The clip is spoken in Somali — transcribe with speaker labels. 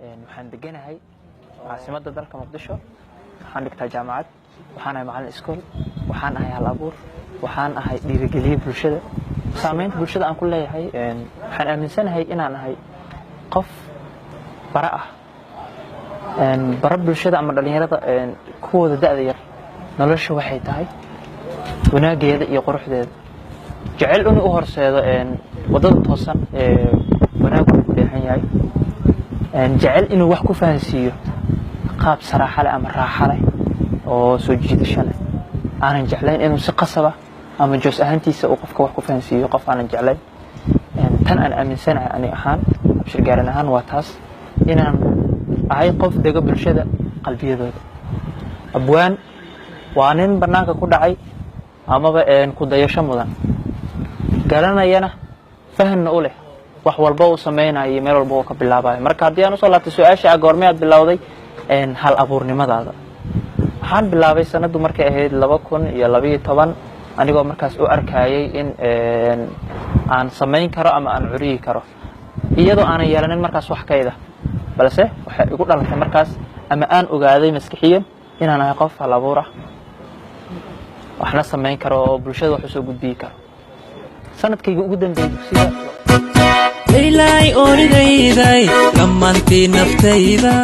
Speaker 1: waxaan deganahay caasimadda dalka Muqdisho waxaan dhigtaa jaamacad waxaan ahay macallin iskool waxaan ahay hal abuur waxaan ahay dhiirigeliye bulshada saameynta bulshada aan ku leeyahay waxaan aaminsanahay inaan ahay qof bara ah bara bulshada ama dhalinyarada kuwooda da'da yar nolosha waxay tahay wanaageeda iyo quruxdeeda jecel inuu u horseedo wadada toosan wanaagga ku dheehan yahay jecel inuu wax ku fahansiiyo qaab saraaxo leh ama raaxo leh oo soo jiidasho leh aanan jeclayn inuu si qasaba ama joos ahaantiisa uu qofka wax ku fahansiiyo qof aanan jeclayn tan aan aaminsanahay ani ahaan abshir gaaran ahaan waa taas inaan ahay qof dega bulshada qalbiyadooda abwaan waa nin banaanka ku dhacay amaba ku dayasho mudan garanayana fahanna u leh wax walba uu sameeyay meel walba uu ka bilaabayo marka hadii aan u soo laabtay su'aasha goorma aad bilowday hal abuurnimadaada waxaan bilaabay sanadu markay ahayd 2012 anigoo markaas u arkayay in aan sameyn karo ama aan curiyi karo iyadoo aan yeelanin markaas wax kayda balse waxa igu dhalatay markaas ama aan ogaaday maskaxiyan inaan ahay qof hal abuur ah waxna sameyn karo oo bulshada wax u soo gudbiyi karo sanadkayga ugu dambeeyay dugsiga
Speaker 2: إلهي أريد إيداي لما أنتي نفتيدا